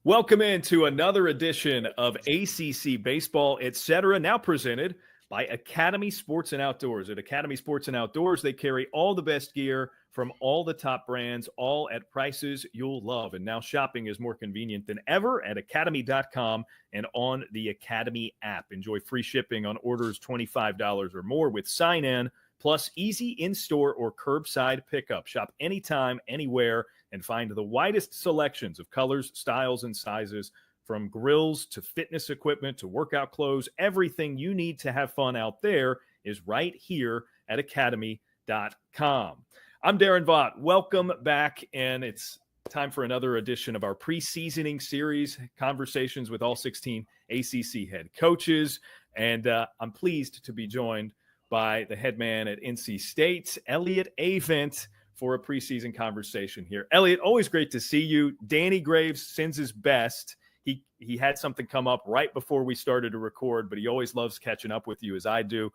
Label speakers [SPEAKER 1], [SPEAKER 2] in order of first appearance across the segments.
[SPEAKER 1] Welcome into another edition of ACC Baseball Etc., now presented by Academy Sports and Outdoors. At Academy Sports and Outdoors, they carry all the best gear from all the top brands, all at prices you'll love. And now shopping is more convenient than ever at academy.com and on the Academy app. Enjoy free shipping on orders $25 or more with sign-in, plus easy in-store or curbside pickup. Shop anytime, anywhere, and find the widest selections of colors, styles, and sizes, from grills to fitness equipment to workout clothes. Everything you need to have fun out there is right here at academy.com. I'm Daron Vaught. Welcome back, and it's time for another edition of our preseasoning series, conversations with all 16 ACC head coaches. And I'm pleased to be joined by the head man at NC State, Elliott Avent, for a preseason conversation here. Elliott, always great to see you. Danny Graves sends his best. He had something come up right before we started to record, but he always loves catching up with you, as I do.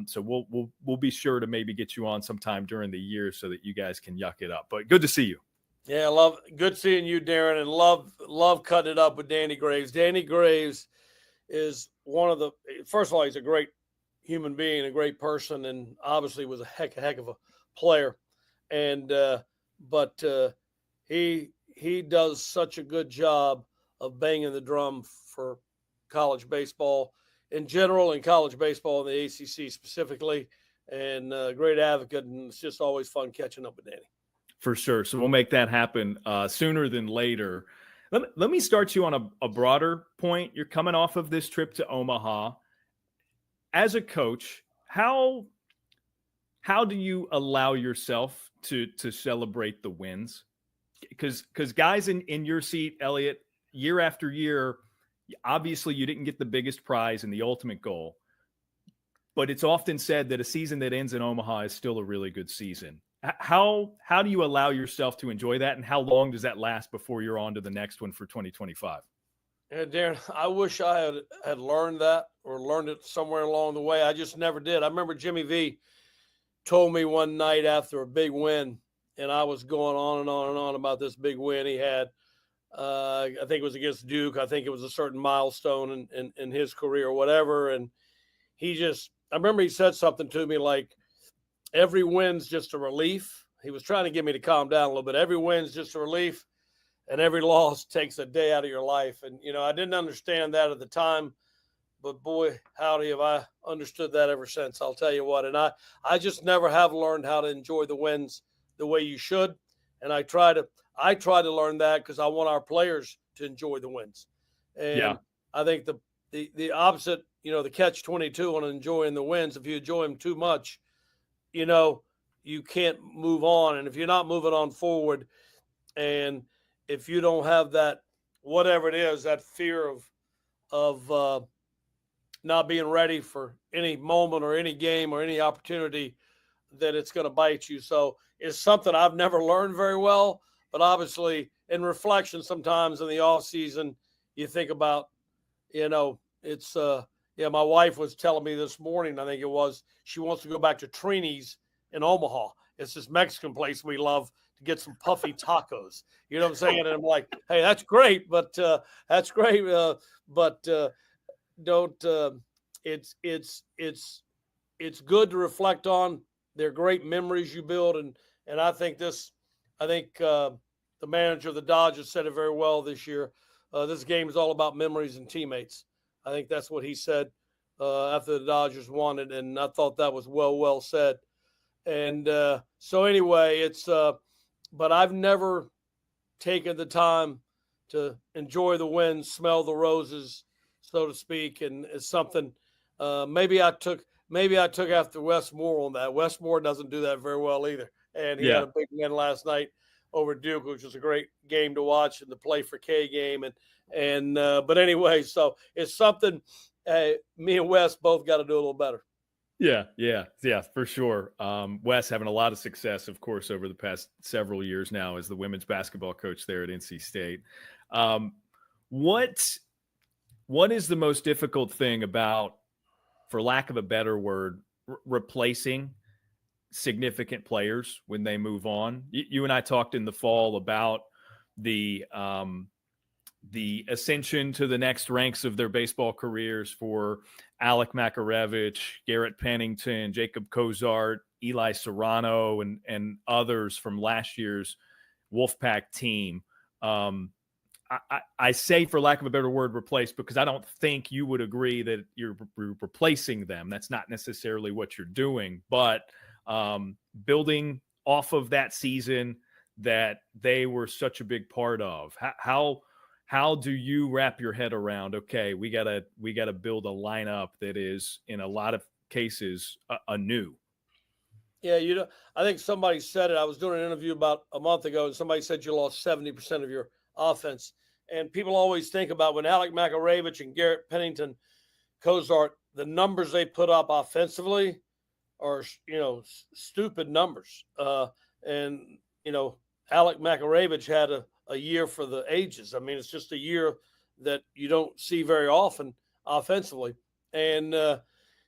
[SPEAKER 1] So we'll be sure to maybe get you on sometime during the year so that you guys can yuck it up. But good to see you.
[SPEAKER 2] Yeah, good seeing you, Daron, and love cutting it up with Danny Graves. Danny Graves is first of all, he's a great human being, a great person, and obviously was a heck of a player. And but he does such a good job of banging the drum for college baseball in general and college baseball in the ACC specifically, and a great advocate. And it's just always fun catching up with Danny.
[SPEAKER 1] For sure. So we'll make that happen sooner than later. Let me start you on a broader point. You're coming off of this trip to Omaha. As a coach, how do you allow yourself to celebrate the wins? Because guys in your seat, Elliott, year after year, obviously you didn't get the biggest prize and the ultimate goal, but it's often said that a season that ends in Omaha is still a really good season. How do you allow yourself to enjoy that, and how long does that last before you're on to the next one for 2025?
[SPEAKER 2] Yeah, Daron, I wish I had learned that or learned it somewhere along the way. I just never did. I remember Jimmy V told me one night after a big win, and I was going on and on and on about this big win he had. I think it was against Duke. I think it was a certain milestone in his career or whatever. And I remember he said something to me like, every win's just a relief. He was trying to get me to calm down a little bit. Every win's just a relief, and every loss takes a day out of your life. And, I didn't understand that at the time, but boy, howdy, have I understood that ever since. I'll tell you what. And I just never have learned how to enjoy the wins the way you should. And I try to learn that because I want our players to enjoy the wins. And yeah. I think the opposite, the catch-22 on enjoying the wins, if you enjoy them too much, you can't move on. And if you're not moving on forward, and if you don't have that, whatever it is, that fear of not being ready for any moment or any game or any opportunity, that it's going to bite you. So it's something I've never learned very well, but obviously in reflection, sometimes in the off season, you think about, it's, my wife was telling me this morning, I think it was, she wants to go back to Trini's in Omaha. It's this Mexican place we love to get some puffy tacos. You know what I'm saying? And I'm like, hey, that's great, but don't. It's good to reflect on. They're great memories you build, and I think the manager of the Dodgers said it very well this year. This game is all about memories and teammates. I think that's what he said after the Dodgers won it, and I thought that was well said. And so anyway, but I've never taken the time to enjoy the wins, smell the roses, so to speak, and it's something maybe I took after Wes Moore on that. Wes Moore doesn't do that very well either, and he had a big win last night over Duke, which was a great game to watch, and the Play for K game, and but anyway, so it's something me and Wes both got to do a little better.
[SPEAKER 1] Yeah, for sure. Wes having a lot of success, of course, over the past several years now as the women's basketball coach there at NC State. What is the most difficult thing about, for lack of a better word, replacing significant players when they move on? You and I talked in the fall about the the ascension to the next ranks of their baseball careers for Alec Makarevich, Garrett Pennington, Jacob Cozart, Eli Serrano, and others from last year's Wolfpack team. I say, for lack of a better word, replace, because I don't think you would agree that you're replacing them. That's not necessarily what you're doing, but building off of that season that they were such a big part of. How do you wrap your head around, okay, we gotta build a lineup that is, in a lot of cases, anew?
[SPEAKER 2] Yeah, I think somebody said it. I was doing an interview about a month ago, and somebody said you lost 70% of your offense. And people always think about when Alec Makarevich and Garrett Pennington, Cozart, the numbers they put up offensively are, stupid numbers. And Alec Makarevich had a year for the ages. I mean, it's just a year that you don't see very often offensively. And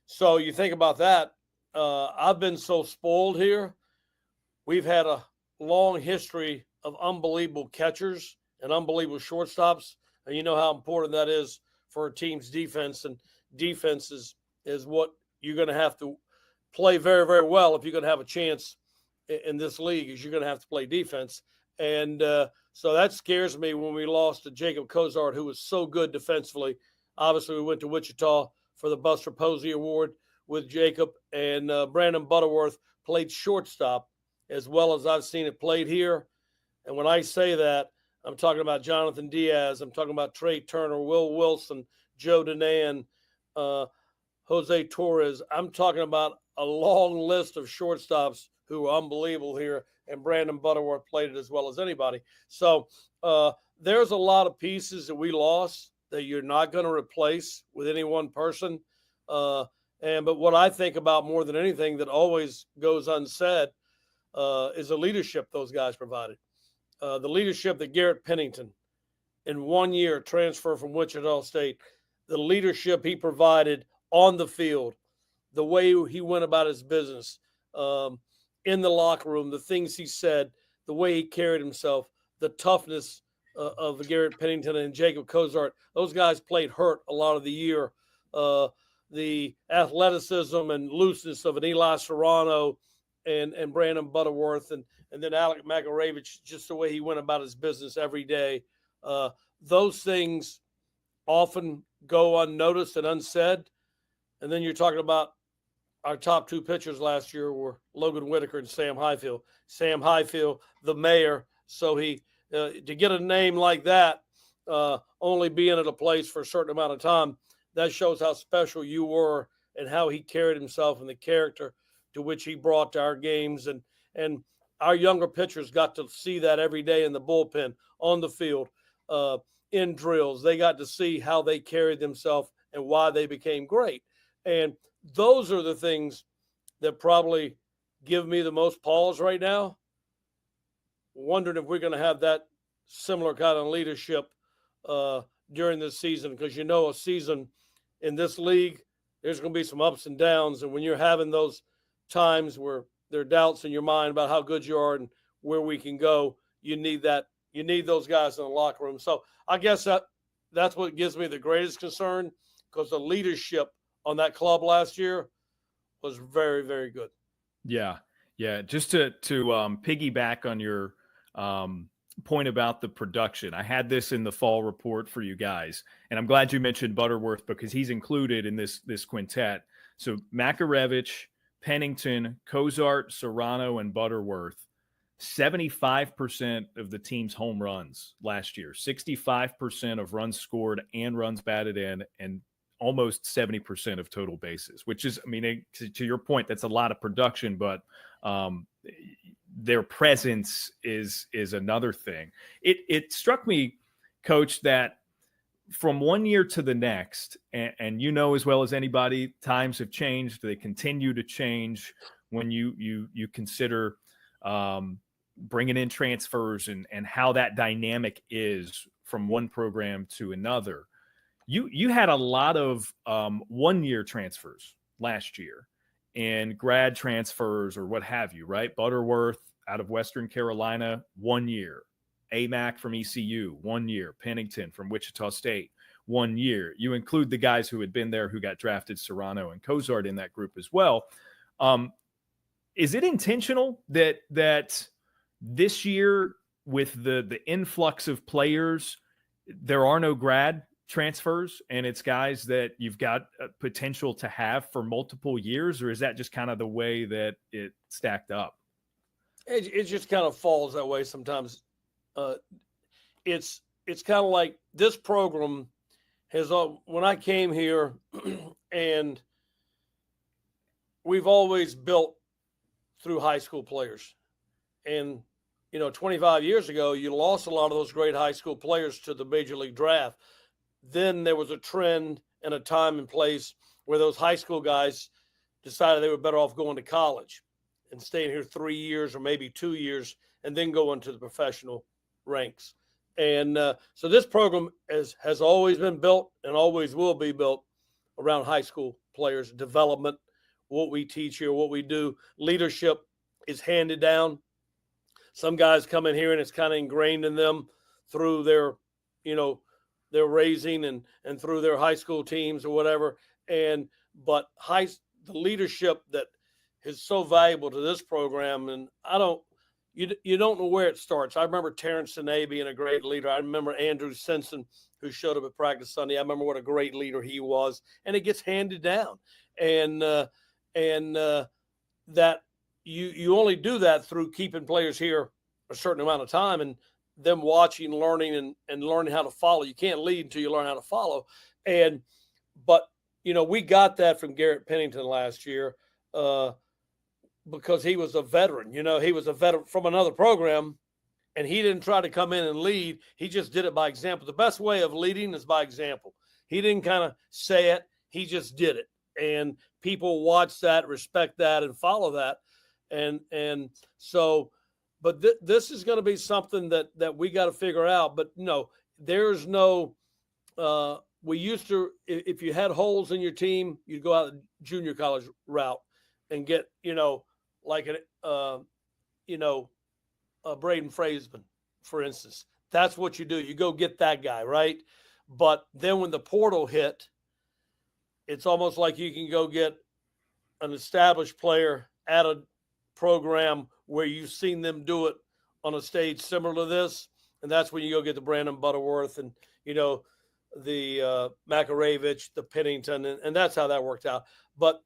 [SPEAKER 2] so you think about that. I've been so spoiled here. We've had a long history of unbelievable catchers and unbelievable shortstops. And you know how important that is for a team's defense. And defense is what you're going to have to play very, very well if you're going to have a chance in this league, is you're going to have to play defense. And so that scares me when we lost to Jacob Cozart, who was so good defensively. Obviously, we went to Wichita for the Buster Posey Award with Jacob, and Brandon Butterworth played shortstop as well as I've seen it played here. And when I say that, I'm talking about Jonathan Diaz. I'm talking about Trey Turner, Will Wilson, Joe Danan, Jose Torres. I'm talking about a long list of shortstops who are unbelievable here, and Brandon Butterworth played it as well as anybody. So there's a lot of pieces that we lost that you're not going to replace with any one person. But what I think about more than anything that always goes unsaid is the leadership those guys provided. The leadership that Garrett Pennington, in 1 year, transfer from Wichita State, the leadership he provided on the field, the way he went about his business, in the locker room, the things he said, the way he carried himself, the toughness of Garrett Pennington and Jacob Cozart. Those guys played hurt a lot of the year. The athleticism and looseness of an Eli Serrano and Brandon Butterworth and then Alec Makarevich, just the way he went about his business every day. Those things often go unnoticed and unsaid. And then you're talking about our top two pitchers last year were Logan Whitaker and Sam Highfield. Sam Highfield, the mayor. So to get a name like that, only being at a place for a certain amount of time, that shows how special you were and how he carried himself and the character to which he brought to our games. And our younger pitchers got to see that every day in the bullpen, on the field, in drills. They got to see how they carried themselves and why they became great. And those are the things that probably give me the most pause right now, wondering if we're going to have that similar kind of leadership during this season, because a season in this league, there's going to be some ups and downs. And when you're having those times where there are doubts in your mind about how good you are and where we can go, you need that. You need those guys in the locker room. So I guess that's what gives me the greatest concern, because the leadership on that club last year was very, very good.
[SPEAKER 1] Yeah. Just to piggyback on your point about the production, I had this in the fall report for you guys, and I'm glad you mentioned Butterworth because he's included in this quintet. So Makarevich, Pennington, Cozart, Serrano, and Butterworth, 75% of the team's home runs last year, 65% of runs scored and runs batted in, and almost 70% of total bases, which is, to your point, that's a lot of production, but their presence is another thing. It struck me, Coach, that from 1 year to the next, and as well as anybody, times have changed. They continue to change when you consider bringing in transfers and how that dynamic is from one program to another. You had a lot of 1 year transfers last year and grad transfers or what have you, right? Butterworth out of Western Carolina, 1 year. Amac from ECU, 1 year. Pennington from Wichita State, 1 year. You include the guys who had been there who got drafted, Serrano and Cozart in that group as well. Is it intentional that this year with the influx of players, there are no grad transfers and it's guys that you've got potential to have for multiple years, or is that just kind of the way that it stacked up?
[SPEAKER 2] It just kind of falls that way sometimes. It's kind of like this program has, when I came here, and we've always built through high school players. And, 25 years ago, you lost a lot of those great high school players to the major league draft. Then there was a trend and a time and place where those high school guys decided they were better off going to college and staying here 3 years or maybe 2 years and then going to the professional ranks. And so this program has always been built and always will be built around high school players' development, what we teach here, what we do. Leadership is handed down. Some guys come in here and it's kind of ingrained in them through their, their raising and through their high school teams or whatever. But the leadership that is so valuable to this program, and you don't know where it starts. I remember Terrence Sinay being a great leader. I remember Andrew Simpson, who showed up at practice Sunday. I remember what a great leader he was, and it gets handed down. And that you only do that through keeping players here a certain amount of time and them watching, learning, and learning how to follow. You can't lead until you learn how to follow. But we got that from Garrett Pennington last year because he was a veteran. He was a veteran from another program, and he didn't try to come in and lead. He just did it by example. The best way of leading is by example. He didn't kind of say it. He just did it. And people watch that, respect that, and follow that. And so, but this is going to be something that we got to figure out. But there's no, we used to, if you had holes in your team, you'd go out the junior college route and get, like Braden Fraseman, for instance. That's what you do. You go get that guy, right? But then when the portal hit, it's almost like you can go get an established player at a program where you've seen them do it on a stage similar to this. And that's when you go get the Brandon Butterworth and, the Makaravich, the Pennington, and that's how that worked out. But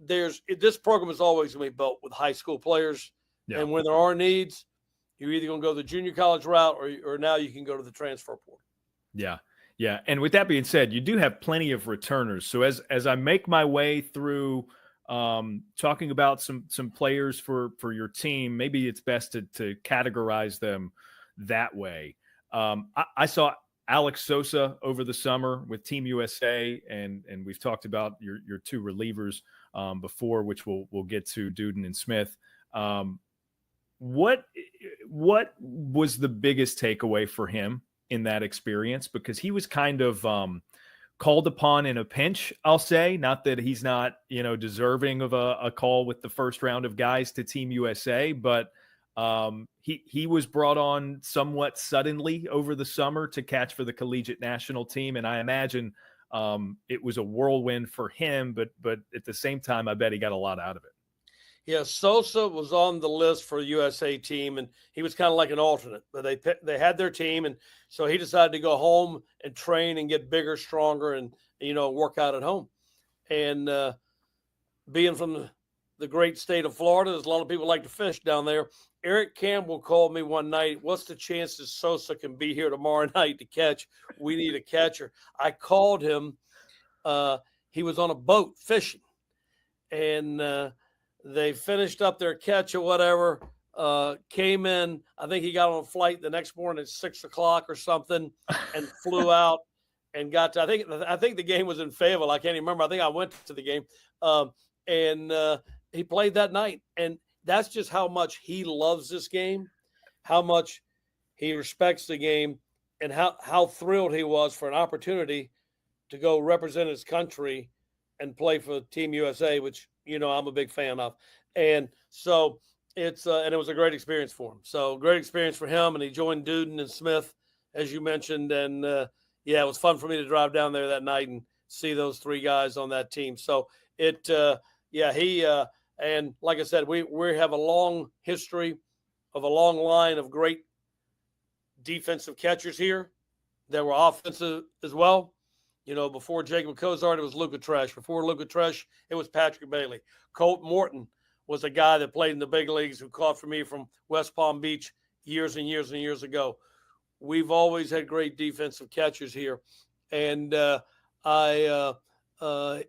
[SPEAKER 2] this program is always going to be built with high school players. Yeah. And when there are needs, you're either going to go the junior college route or now you can go to the transfer portal.
[SPEAKER 1] Yeah. Yeah. And with that being said, you do have plenty of returners. So as I make my way through talking about some players for your team, maybe it's best to categorize them that way. I saw Alex Sosa over the summer with Team USA, and we've talked about your two relievers before, which we'll get to, Duden and Smith. What was the biggest takeaway for him in that experience? Because he was kind of called upon in a pinch, I'll say. Not that he's not, deserving of a call with the first round of guys to Team USA, but he was brought on somewhat suddenly over the summer to catch for the collegiate national team. And I imagine it was a whirlwind for him, but at the same time, I bet he got a lot out of it.
[SPEAKER 2] Yeah, Sosa was on the list for the USA team, and he was kind of like an alternate. But they had their team, and so he decided to go home and train and get bigger, stronger, and work out at home. And being from the great state of Florida, there's a lot of people like to fish down there. Eric Campbell called me one night. What's the chances Sosa can be here tomorrow night to catch? We need a catcher. I called him. He was on a boat fishing, and they finished up their catch or whatever, came in. I think he got on a flight the next morning at 6:00 or something and flew out and got to, I think the game was in Fayetteville. I can't even remember. I think I went to the game. And he played that night. And that's just how much he loves this game, how much he respects the game, and how thrilled he was for an opportunity to go represent his country and play for Team USA, which, I'm a big fan of. And so It's and it was a great experience for him. So great experience for him, and he joined Duden and Smith, as you mentioned, and yeah, it was fun for me to drive down there that night and see those three guys on that team. So it, yeah, he and like I said, we have a long history of a long line of great defensive catchers here that were offensive as well. You know, before Jacob Cozart, it was Luca Tresh. Before Luca Tresh, it was Patrick Bailey. Colt Morton was a guy that played in the big leagues who caught for me from West Palm Beach years and years and years ago. We've always had great defensive catchers here, and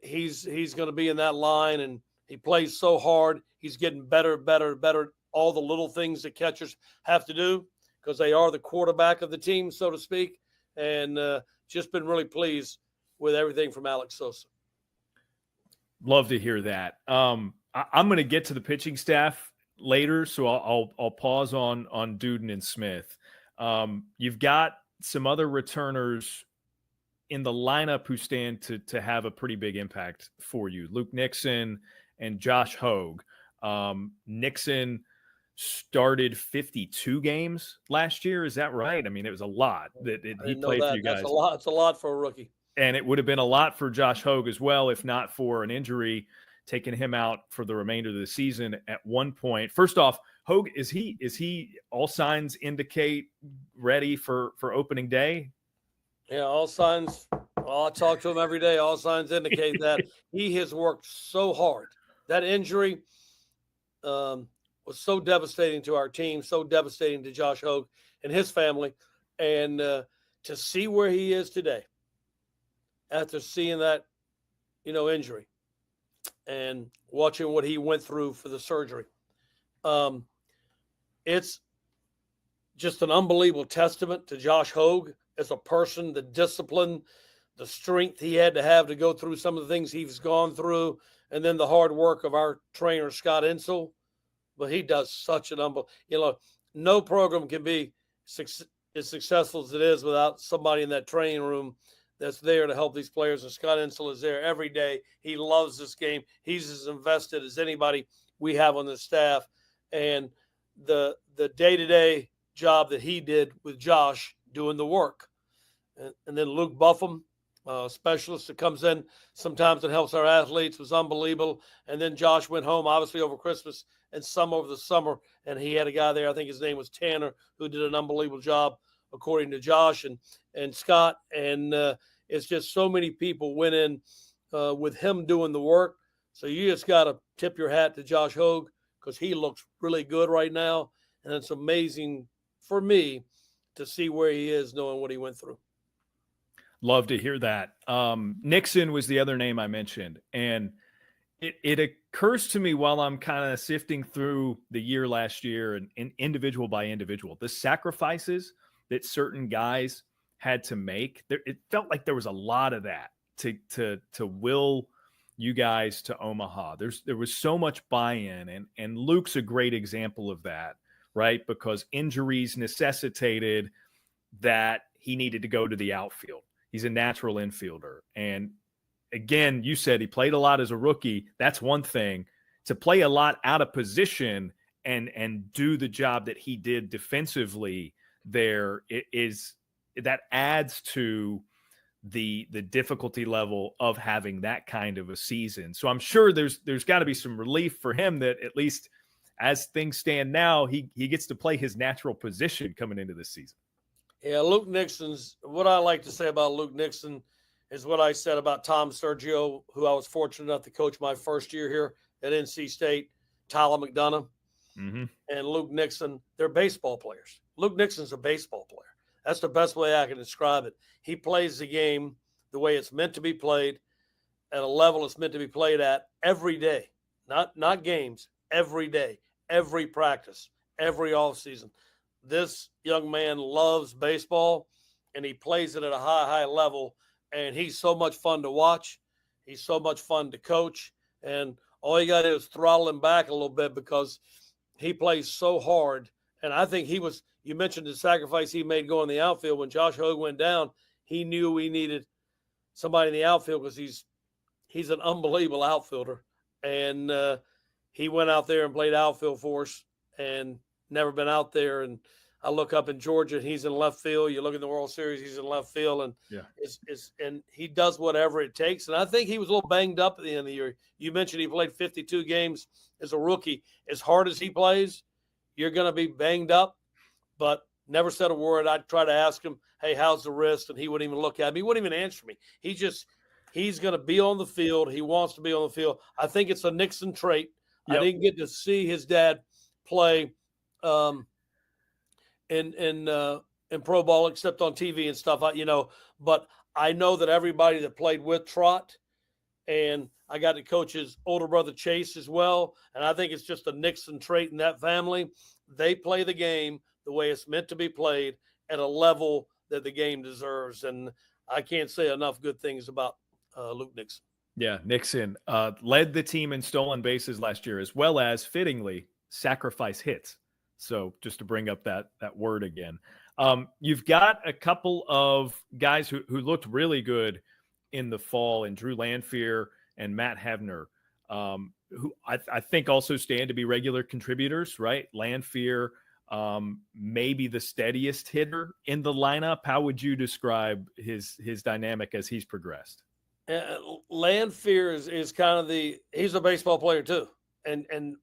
[SPEAKER 2] he's going to be in that line, and he plays so hard. He's getting better, better, better. All the little things that catchers have to do because they are the quarterback of the team, so to speak, and just been really pleased with everything from Alex Sosa.
[SPEAKER 1] Love to hear that. I'm going to get to the pitching staff later, so I'll pause on Duden and Smith. You've got some other returners in the lineup who stand to have a pretty big impact for you. Luke Nixon and Josh Hogue. Nixon started 52 games last year. Is that right? I mean, it was a lot that he played for you guys.
[SPEAKER 2] That's a lot. It's a lot for a rookie.
[SPEAKER 1] And it would have been a lot for Josh Hogue as well, if not for an injury taking him out for the remainder of the season at one point. First off, Hogue, is he all signs indicate ready for opening day?
[SPEAKER 2] Yeah, all signs. Well, I talk to him every day. All signs indicate that he has worked so hard. That injury was so devastating to our team, so devastating to Josh Hogue and his family. And to see where he is today after seeing that, injury and watching what he went through for the surgery, it's just an unbelievable testament to Josh Hogue as a person, the discipline, the strength he had to have to go through some of the things he's gone through, and then the hard work of our trainer, Scott Insel. But he does such an no program can be as successful as it is without somebody in that training room that's there to help these players. And Scott Insel is there every day. He loves this game. He's as invested as anybody we have on the staff. And the day-to-day job that he did with Josh doing the work. And then Luke Buffum, specialist that comes in sometimes and helps our athletes, was unbelievable. And then Josh went home, obviously, over Christmas and some over the summer. And he had a guy there, I think his name was Tanner, who did an unbelievable job, according to Josh and Scott. And it's just so many people went in with him doing the work. So you just got to tip your hat to Josh Hogue because he looks really good right now. And it's amazing for me to see where he is, knowing what he went through.
[SPEAKER 1] Love to hear that. Nixon was the other name I mentioned. And it occurs to me while I'm kind of sifting through the year last year and individual by individual, the sacrifices that certain guys had to make. It felt like there was a lot of that to will you guys to Omaha. There was so much buy-in, and Luke's a great example of that, right? Because injuries necessitated that he needed to go to the outfield. He's a natural infielder. And again, you said he played a lot as a rookie. That's one thing. To play a lot out of position and do the job that he did defensively there that adds to the difficulty level of having that kind of a season. So I'm sure there's got to be some relief for him that at least as things stand now, he gets to play his natural position coming into this season.
[SPEAKER 2] Yeah, Luke Nixon's, what I like to say about Luke Nixon is what I said about Tom Sergio, who I was fortunate enough to coach my first year here at NC State, Tyler McDonough, and Luke Nixon. They're baseball players. Luke Nixon's a baseball player. That's the best way I can describe it. He plays the game the way it's meant to be played, at a level it's meant to be played at every day, not games, every day, every practice, every offseason. This young man loves baseball, and he plays it at a high level, and he's so much fun to watch. He's so much fun to coach, and all you got to do is throttle him back a little bit because he plays so hard. And I think you mentioned the sacrifice he made going in the outfield. When Josh Hogue went down, he knew we needed somebody in the outfield because he's an unbelievable outfielder. And he went out there and played outfield for us and never been out there. And I look up in Georgia, and he's in left field. You look in the World Series, he's in left field, and and he does whatever it takes. And I think he was a little banged up at the end of the year. You mentioned he played 52 games as a rookie. As hard as he plays, you're going to be banged up, but never said a word. I'd try to ask him, hey, how's the wrist? And he wouldn't even look at me. He wouldn't even answer me. He's going to be on the field. He wants to be on the field. I think it's a Nixon trait. Yep. I didn't get to see his dad play in pro ball except on TV and stuff, but I know that everybody that played with Trot, and I got to coach his older brother Chase as well. And I think it's just a Nixon trait in that family. They play the game the way it's meant to be played at a level that the game deserves. And I can't say enough good things about Luke Nixon.
[SPEAKER 1] Yeah, Nixon led the team in stolen bases last year, as well as, fittingly, sacrifice hits. So just to bring up that word again. You've got a couple of guys who looked really good in the fall, and Drew Lanphier and Matt Hebner, who I think also stand to be regular contributors, right? Lanphier, maybe the steadiest hitter in the lineup. How would you describe his dynamic as he's progressed?
[SPEAKER 2] Lanphier is kind of he's a baseball player too. And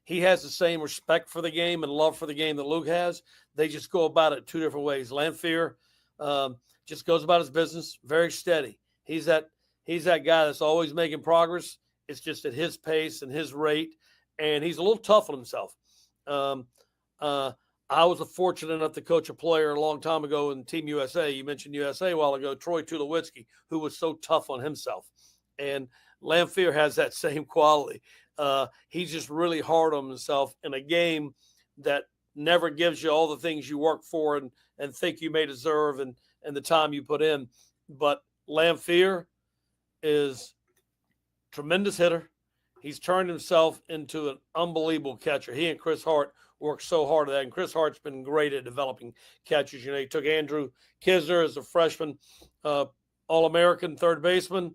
[SPEAKER 2] he has the same respect for the game and love for the game that Luke has. They just go about it two different ways. Lanphier just goes about his business, very steady. He's that guy that's always making progress. It's just at his pace and his rate, and he's a little tough on himself. I was fortunate enough to coach a player a long time ago in Team USA. You mentioned USA a while ago, Troy Tulowitzki, who was so tough on himself. And Lanphier has that same quality. He's just really hard on himself in a game that never gives you all the things you work for and think you may deserve and the time you put in. But Lanphier is a tremendous hitter. He's turned himself into an unbelievable catcher. He and Chris Hart worked so hard at that, and Chris Hart's been great at developing catchers. He took Andrew Kisner as a freshman All-American third baseman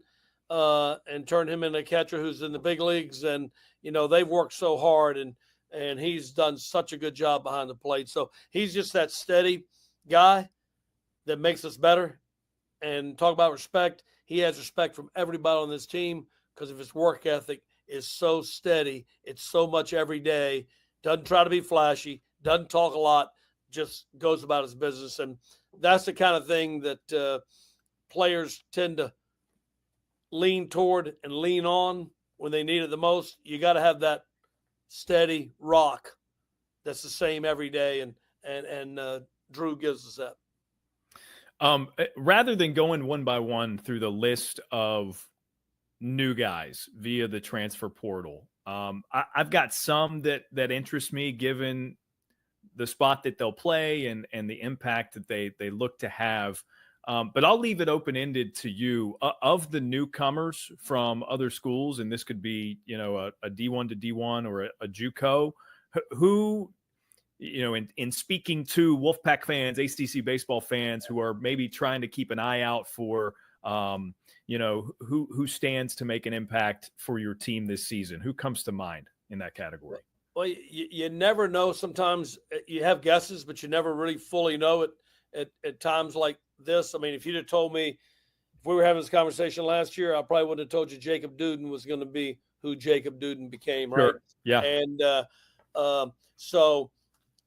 [SPEAKER 2] and turned him into a catcher who's in the big leagues. And, they've worked so hard, and he's done such a good job behind the plate. So he's just that steady guy that makes us better. And talk about respect. He has respect from everybody on this team because of his work ethic is so steady. It's so much every day. Doesn't try to be flashy, doesn't talk a lot, just goes about his business. And that's the kind of thing that players tend to lean toward and lean on when they need it the most. You got to have that steady rock that's the same every day. And Drew gives us that.
[SPEAKER 1] Rather than going one by one through the list of new guys via the transfer portal, I've got some that interest me given the spot that they'll play and the impact that they look to have. But I'll leave it open-ended to you. Of the newcomers from other schools, and this could be, a D1 to D1 or a JUCO, who, in speaking to Wolfpack fans, ACC baseball fans who are maybe trying to keep an eye out for, who stands to make an impact for your team this season? Who comes to mind in that category?
[SPEAKER 2] Well, you never know. Sometimes you have guesses, but you never really fully know it at times like this. I mean, if you'd have told me, if we were having this conversation last year, I probably wouldn't have told you Jacob Duden was going to be who Jacob Duden became, right?
[SPEAKER 1] Sure. Yeah.
[SPEAKER 2] And so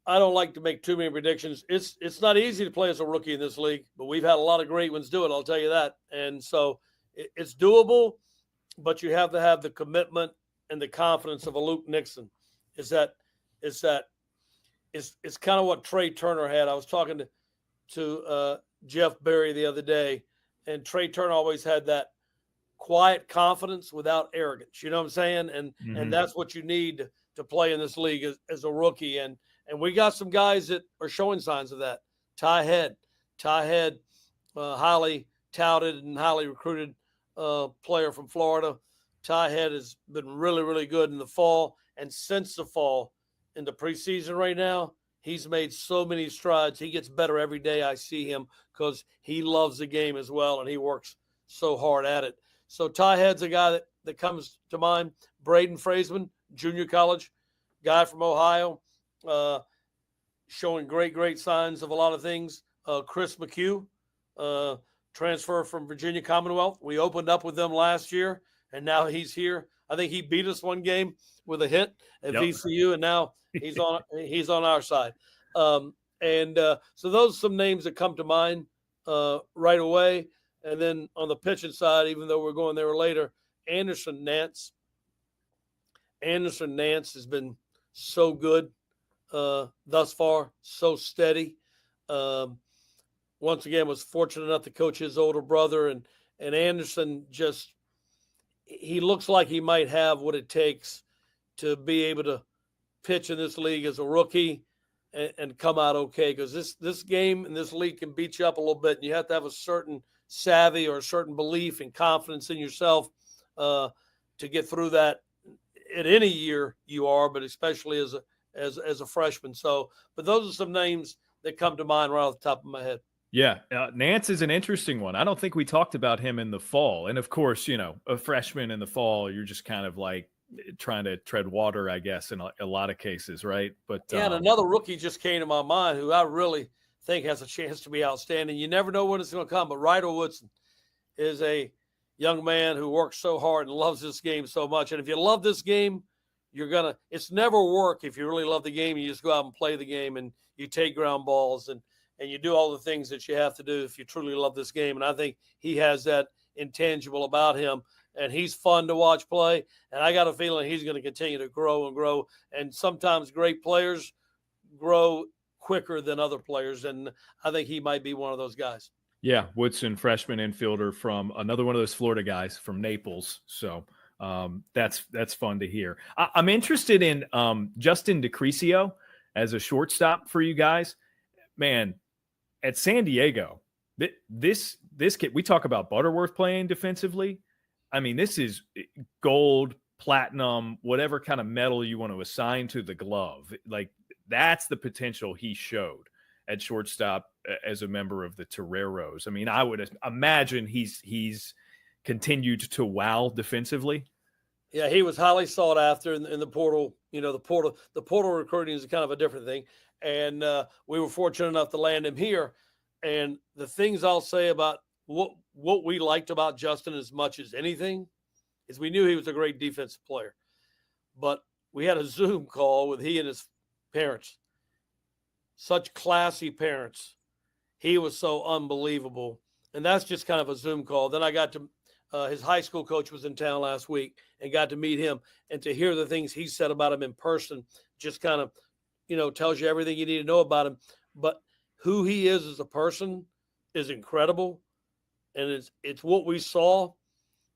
[SPEAKER 2] I don't like to make too many predictions. It's not easy to play as a rookie in this league, but we've had a lot of great ones do it, I'll tell you that. And so it's doable, but you have to have the commitment and the confidence of a Luke Nixon. It's kind of what Trey Turner had. I was talking to Jeff Berry the other day, and Trey Turner always had that quiet confidence without arrogance. You know what I'm saying? And that's what you need to play in this league as a rookie. And we got some guys that are showing signs of that. Ty Head, highly touted and highly recruited player from Florida. Ty Head has been really, really good in the fall. And since the fall, in the preseason right now, he's made so many strides. He gets better every day I see him because he loves the game as well, and he works so hard at it. So Ty Head's a guy that comes to mind. Braden Fraseman, junior college guy from Ohio. showing great signs of a lot of things. Chris McHugh, transfer from Virginia Commonwealth. We opened up with them last year, and now he's here. I think he beat us one game with a hit at VCU, and now he's on our side. So those are some names that come to mind right away. And then on the pitching side, even though we're going there later, Anderson Nance has been so good thus far, so steady. Once again, was fortunate enough to coach his older brother, and Anderson he looks like he might have what it takes to be able to pitch in this league as a rookie and come out okay, because this game and this league can beat you up a little bit, and you have to have a certain savvy or a certain belief and confidence in yourself to get through that at any year you are, but especially as a freshman. So, but those are some names that come to mind right off the top of my head.
[SPEAKER 1] Yeah, Nance is an interesting one. I don't think we talked about him in the fall. And of course, a freshman in the fall, you're just kind of like trying to tread water, I guess, in a lot of cases, right? But
[SPEAKER 2] and another rookie just came to my mind who I really think has a chance to be outstanding. You never know when it's going to come, but Ryder Woodson is a young man who works so hard and loves this game so much. And if you love this game, it's never work if you really love the game. You just go out and play the game, and you take ground balls and you do all the things that you have to do if you truly love this game. And I think he has that intangible about him, and he's fun to watch play. And I got a feeling he's going to continue to grow and grow. And sometimes great players grow quicker than other players, and I think he might be one of those guys.
[SPEAKER 1] Yeah, Woodson, freshman infielder from another one of those Florida guys from Naples. So that's fun to hear. I'm interested in Justin DeCrisio as a shortstop for you guys. Man, at San Diego, this kid, we talk about Butterworth playing defensively. I mean, this is gold, platinum, whatever kind of medal you want to assign to the glove. Like, that's the potential he showed at shortstop as a member of the Toreros. I mean, I would imagine he's continued to wow defensively.
[SPEAKER 2] Yeah, he was highly sought after in the portal. The portal recruiting is kind of a different thing. And we were fortunate enough to land him here. And the things I'll say about what we liked about Justin as much as anything is we knew he was a great defensive player. But we had a Zoom call with he and his parents. Such classy parents. He was so unbelievable. And that's just kind of a Zoom call. Then I got to his high school coach was in town last week and got to meet him, and to hear the things he said about him in person just kind of, tells you everything you need to know about him. But who he is as a person is incredible. And it's what we saw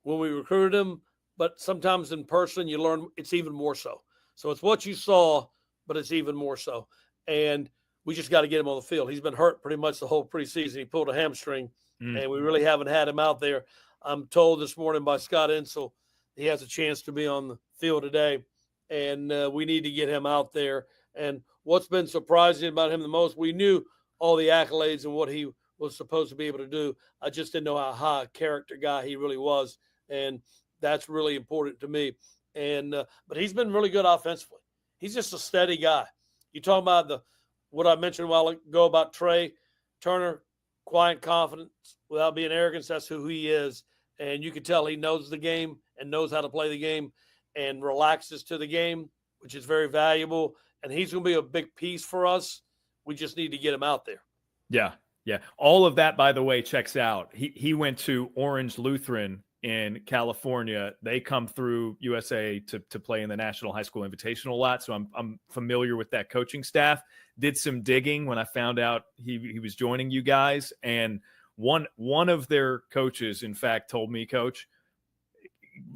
[SPEAKER 2] when we recruited him, but sometimes in person you learn it's even more so. So it's what you saw, but it's even more so. And we just got to get him on the field. He's been hurt pretty much the whole preseason. He pulled a hamstring, and we really haven't had him out there. I'm told this morning by Scott Insel he has a chance to be on the field today, and we need to get him out there. And what's been surprising about him the most, we knew all the accolades and what he was supposed to be able to do. I just didn't know how high a character guy he really was, and that's really important to me. And but he's been really good offensively. He's just a steady guy. You talk about what I mentioned a while ago about Trey Turner, quiet confidence without being arrogant. That's who he is. And you can tell he knows the game and knows how to play the game and relaxes to the game, which is very valuable. And he's going to be a big piece for us. We just need to get him out there.
[SPEAKER 1] Yeah. Yeah. All of that, by the way, checks out. He went to Orange Lutheran in California. They come through USA to play in the National High School Invitational a lot. So I'm familiar with that coaching staff. Did some digging when I found out he was joining you guys. And one of their coaches, in fact, told me, Coach,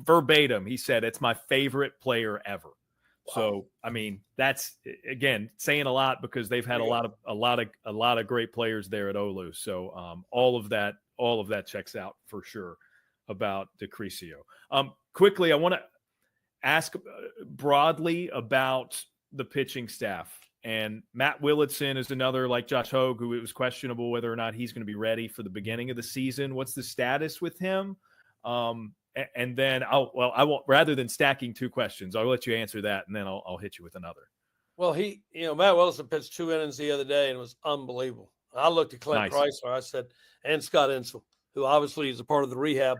[SPEAKER 1] verbatim, he said, it's my favorite player ever. Wow. So, I mean, that's, again, saying a lot because they've had a lot of great players there at Olu. So all of that checks out for sure about DeCrisio. Quickly, I want to ask broadly about the pitching staff. And Matt Willitson is another, like Josh Hogue, who it was questionable whether or not he's going to be ready for the beginning of the season. What's the status with him? And then I won't, rather than stacking two questions, I'll let you answer that, and then I'll hit you with another.
[SPEAKER 2] Well, Matt Wilson pitched 2 innings the other day and it was unbelievable. I looked at Clint
[SPEAKER 1] Nice.
[SPEAKER 2] Chrysler, I said, and Scott Insel, who obviously is a part of the rehab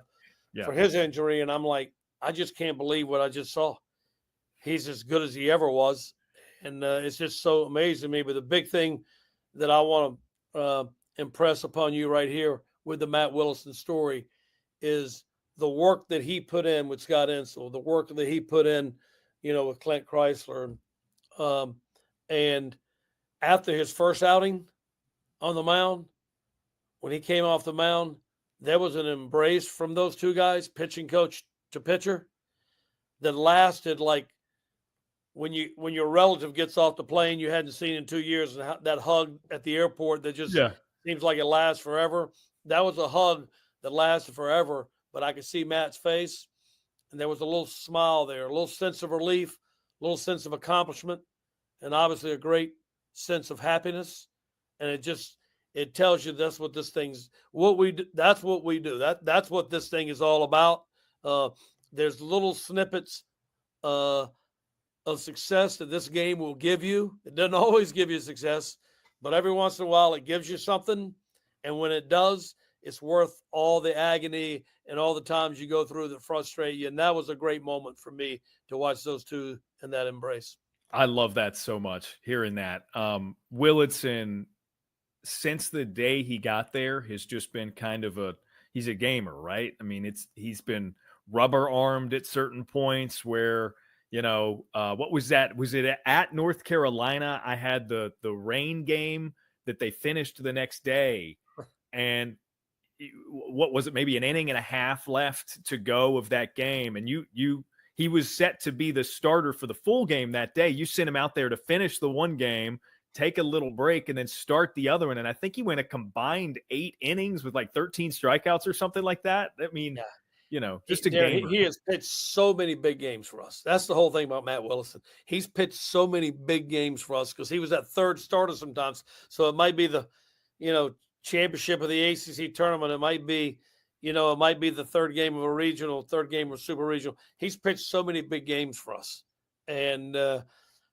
[SPEAKER 2] for his injury. And I'm like, I just can't believe what I just saw. He's as good as he ever was. And it's just so amazing to me. But the big thing that I want to impress upon you right here with the Matt Wilson story is the work that he put in with Scott Insel, the work that he put in, with Clint Chrysler. And after his first outing on the mound, when he came off the mound, there was an embrace from those two guys, pitching coach to pitcher, that lasted like when your relative gets off the plane you hadn't seen in 2 years, and that hug at the airport that just seems like it lasts forever. That was a hug that lasted forever, but I could see Matt's face, and there was a little smile there, a little sense of relief, a little sense of accomplishment, and obviously a great sense of happiness. And it tells you that's what this thing's what we do. That's what we do. That's what this thing is all about. There's little snippets of success that this game will give you. It doesn't always give you success, but every once in a while it gives you something. And when it does, it's worth all the agony and all the times you go through that frustrate you. And that was a great moment for me to watch those two in that embrace.
[SPEAKER 1] I love that so much, hearing that. Willitson, since the day he got there, has just been kind of he's a gamer, right? I mean, he's been rubber armed at certain points where, what was that? Was it at North Carolina? I had the rain game that they finished the next day, and what was it? Maybe an inning and a half left to go of that game. And he was set to be the starter for the full game that day. You sent him out there to finish the one game, take a little break, and then start the other one. And I think he went a combined 8 innings with like 13 strikeouts or something like that. I mean, just a game.
[SPEAKER 2] He has pitched so many big games for us. That's the whole thing about Matt Wilson. He's pitched so many big games for us because he was that third starter sometimes. So it might be the, championship of the ACC tournament. It might be, the third game of a regional, third game of super regional. He's pitched so many big games for us. And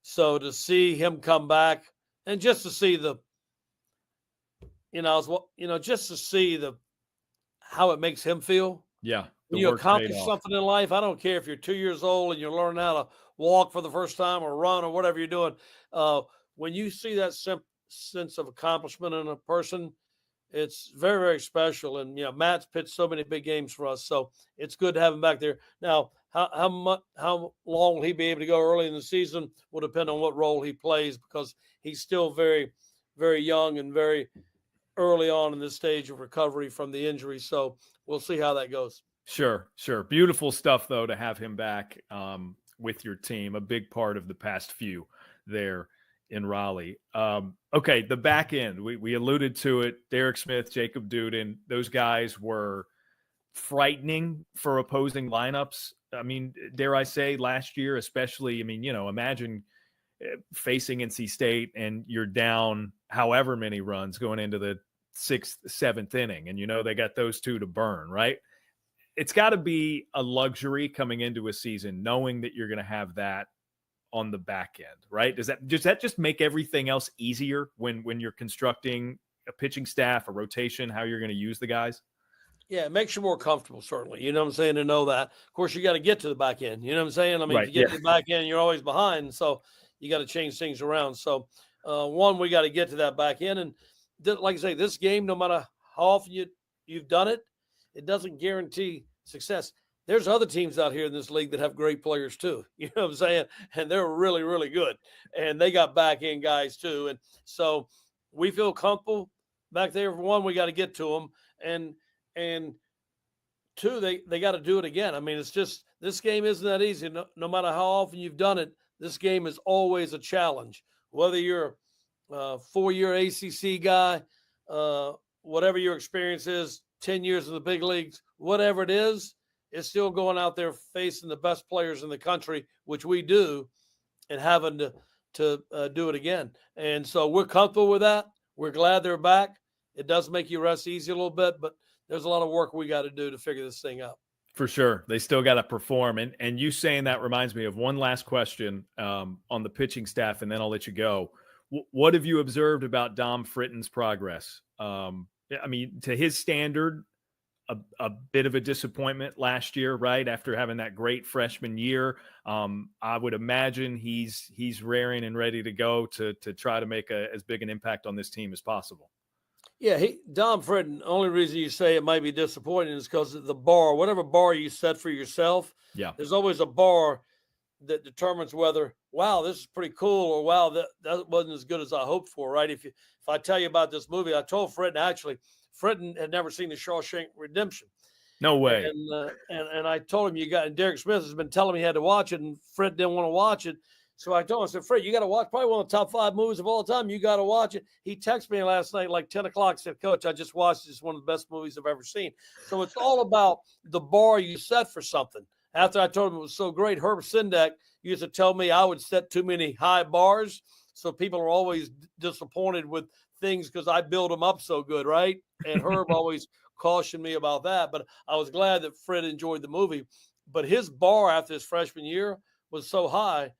[SPEAKER 2] so to see him come back and just to see just to see how it makes him feel.
[SPEAKER 1] Yeah.
[SPEAKER 2] When you accomplish something in life, I don't care if you're 2 years old and you're learning how to walk for the first time or run or whatever you're doing. When you see that sense of accomplishment in a person, it's very, very special. And, Matt's pitched so many big games for us. So it's good to have him back there. Now, how long will he be able to go early in the season will depend on what role he plays, because he's still very, very young and very early on in this stage of recovery from the injury. So we'll see how that goes.
[SPEAKER 1] Sure. Beautiful stuff, though, to have him back with your team, a big part of the past few there in Raleigh. Okay, the back end, we alluded to it. Derek Smith, Jacob Duden, those guys were frightening for opposing lineups. I mean, dare I say, last year especially, imagine facing NC State and you're down however many runs going into the 6th, 7th inning, and they got those two to burn, right? It's got to be a luxury coming into a season knowing that you're going to have that on the back end, right? Does that just make everything else easier when you're constructing a pitching staff, a rotation, how you're going to use the guys?
[SPEAKER 2] Yeah, it makes you more comfortable, certainly. You know what I'm saying? To know that. Of course, you got to get to the back end. You know what I'm saying? I mean, right, if you get to the back end, you're always behind. So you got to change things around. So, we got to get to that back end. And like I say, this game, no matter how often you've done it, it doesn't guarantee success. There's other teams out here in this league that have great players too. You know what I'm saying? And they're really, really good. And they got back end guys too. And so we feel comfortable back there. For one, we got to get to them. And two, they got to do it again. I mean, it's just, this game isn't that easy. No matter how often you've done it, this game is always a challenge. Whether you're a 4-year ACC guy, whatever your experience is, 10 years in the big leagues, whatever it is, it's still going out there facing the best players in the country, which we do, and having to do it again. And so we're comfortable with that. We're glad they're back. It does make you rest easy a little bit, but there's a lot of work we got to do to figure this thing out.
[SPEAKER 1] For sure. They still got to perform. And you saying that reminds me of one last question on the pitching staff, and then I'll let you go. What have you observed about Dom Fritton's progress? I mean, to his standard, a bit of a disappointment last year, right? After having that great freshman year. I would imagine he's raring and ready to go to try to make as big an impact on this team as possible.
[SPEAKER 2] Yeah, Dom Fritton, only reason you say it might be disappointing is because the bar, whatever bar you set for yourself, there's always a bar that determines whether, wow, this is pretty cool, or wow, that wasn't as good as I hoped for, right? If I tell you about this movie, I told Fritton, actually, Fritton had never seen The Shawshank Redemption.
[SPEAKER 1] No way.
[SPEAKER 2] And I told him, and Derek Smith has been telling me he had to watch it, and Fritton didn't want to watch it. So I told him, I said, Fred, you got to watch probably one of the top 5 movies of all time. You got to watch it. He texted me last night, like 10 o'clock, said, Coach, I just watched it. It's one of the best movies I've ever seen. So it's all about the bar you set for something. After I told him it was so great, Herb Sendek used to tell me I would set too many high bars. So people are always disappointed with things because I build them up so good, right? And Herb always cautioned me about that. But I was glad that Fred enjoyed the movie. But his bar after his freshman year was so high.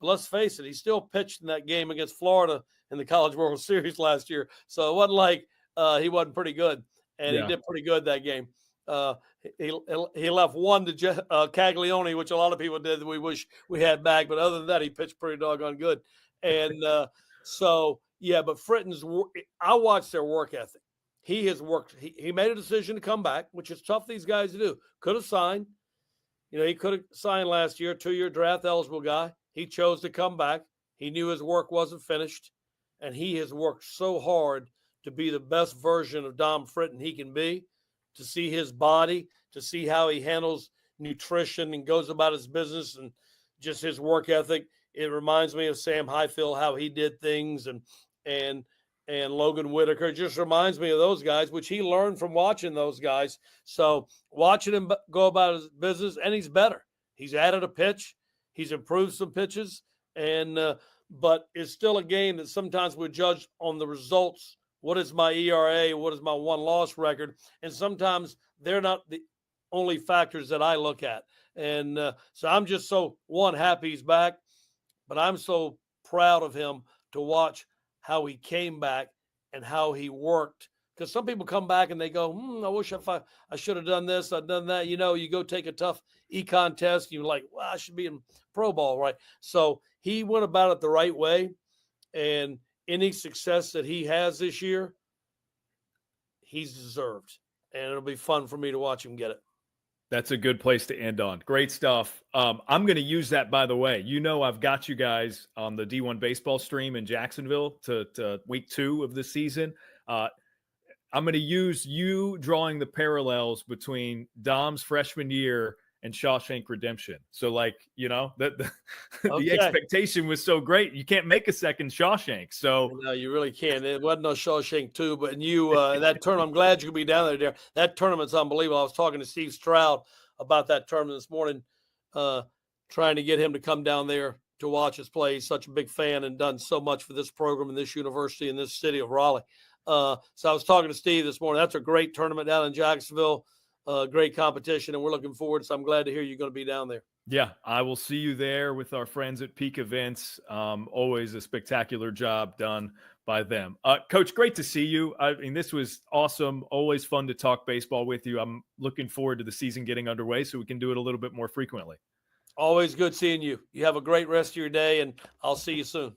[SPEAKER 2] Let's face it, he still pitched in that game against Florida in the College World Series last year. So it wasn't like he wasn't pretty good. And he did pretty good that game. He left one to Caglione, which a lot of people did that we wish we had back. But other than that, he pitched pretty doggone good. And but Fritton's, I watched their work ethic. He has worked. He made a decision to come back, which is tough for these guys to do. Could have signed. He could have signed last year, 2-year draft eligible guy. He chose to come back. He knew his work wasn't finished, and he has worked so hard to be the best version of Dom Fritton he can be, to see his body, to see how he handles nutrition and goes about his business, and just his work ethic. It reminds me of Sam Highfield, how he did things, and Logan Whitaker. It just reminds me of those guys, which he learned from watching those guys. So watching him go about his business, and he's better. He's added a pitch. He's improved some pitches, but it's still a game that sometimes we judge on the results. What is my ERA? What is my one-loss record? And sometimes they're not the only factors that I look at. And so I'm just so, happy he's back, but I'm so proud of him to watch how he came back and how he worked. Because some people come back and they go, I wish I should have done this, I've done that. You go take a tough econ test, you're like, I should be in pro ball, right? So he went about it the right way. And any success that he has this year, he's deserved. And it'll be fun for me to watch him get it.
[SPEAKER 1] That's a good place to end on. Great stuff. I'm going to use that, by the way. I've got you guys on the D1 baseball stream in Jacksonville to week 2 of the season. I'm going to use you drawing the parallels between Dom's freshman year and Shawshank Redemption. So, the expectation was so great. You can't make a second Shawshank. So
[SPEAKER 2] no, you really can't. It wasn't no Shawshank 2, but that tournament, I'm glad you could be down there. That tournament's unbelievable. I was talking to Steve Stroud about that tournament this morning, trying to get him to come down there to watch us play. He's such a big fan and done so much for this program and this university and this city of Raleigh. So I was talking to Steve this morning. That's a great tournament down in Jacksonville, great competition, and we're looking forward. So I'm glad to hear you're going to be down there.
[SPEAKER 1] Yeah, I will see you there with our friends at Peak Events. Always a spectacular job done by them. Coach, great to see you. I mean, this was awesome. Always fun to talk baseball with you. I'm looking forward to the season getting underway so we can do it a little bit more frequently.
[SPEAKER 2] Always good seeing you. You have a great rest of your day, and I'll see you soon.